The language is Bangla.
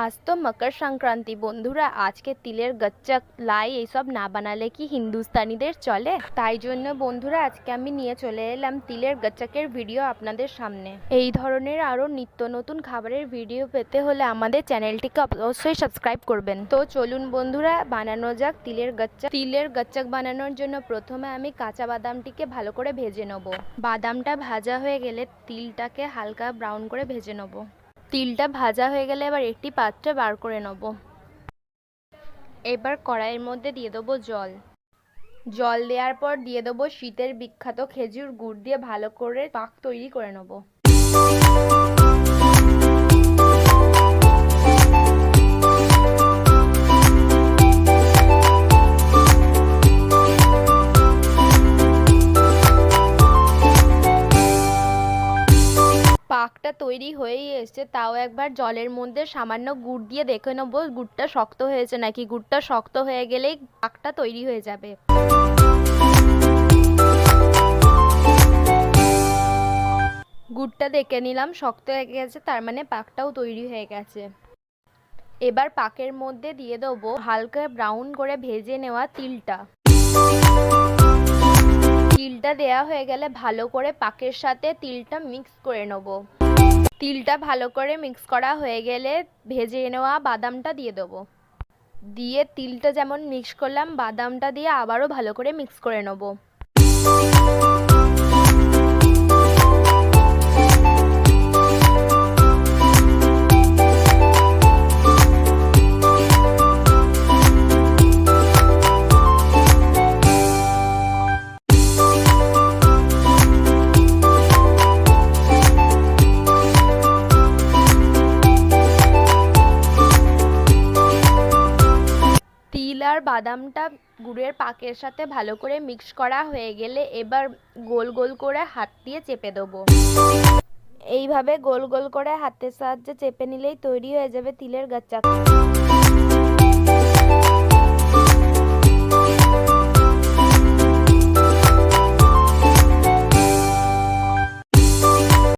আজ তো মকর সংক্রান্তি বন্ধুরা, আজকে তিলের গচ্চক লাই এইসব না বানালে কি হিন্দুস্তানিদের চলে? তাই জন্য বন্ধুরা আজকে আমি নিয়ে চলে এলাম তিলের গচ্চকের ভিডিও আপনাদের সামনে। এই ধরনের আরও নিত্য নতুন খাবারের ভিডিও পেতে হলে আমাদের চ্যানেলটিকে অবশ্যই সাবস্ক্রাইব করবেন। তো চলুন বন্ধুরা বানানো যাক তিলের গচ্চক। তিলের গচ্চক বানানোর জন্য প্রথমে আমি কাঁচা বাদামটিকে ভালো করে ভেজে নেব। বাদামটা ভাজা হয়ে গেলে তিলটাকে হালকা ব্রাউন করে ভেজে নেব। তিলটা ভাজা হয়ে গেলে এবার একটি পাত্রে বার করে নেব। এবার কড়াইয়ের মধ্যে দিয়ে দেবো জল। জল দেওয়ার পর দিয়ে দেবো শীতের বিখ্যাত খেজুর গুড় দিয়ে ভালো করে পাক তৈরি করে নেব। পাকটা তৈরি হয়েই এসছে, তাও একবার জলের মধ্যে সামান্য গুড় দিয়ে দেখে নেবো গুড়টা শক্ত হয়েছে নাকি। গুড়টা শক্ত হয়ে গেলেই পাকটা তৈরি হয়ে যাবে। গুড়টা দেখে নিলাম শক্ত হয়ে গেছে, তার মানে পাকটাও তৈরি হয়ে গেছে। এবার পাকের মধ্যে দিয়ে দেবো হালকা ব্রাউন করে ভেজে নেওয়া তিলটা। তিলটা দেয়া হয়ে গেলে ভালো করে পাকের সাথে তিলটা মিক্স করে নেব। তিলটা ভালো করে মিক্স করা হয়ে গেলে ভেজে নেওয়া বাদামটা দিয়ে দেবো। দিয়ে তিলটা যেমন মিক্স করলাম বাদামটা দিয়ে আবারও ভালো করে মিক্স করে নেব। তিল আর বাদামটা গুড়ের পাকের সাথে ভালো করে মিক্স করা হয়ে গেলে এবার গোল গোল করে হাত দিয়ে চেপে দেবো। এইভাবে গোল গোল করে হাতের সাহায্যে চেপে নিলেই তৈরি হয়ে যাবে তিলের গচ্চক।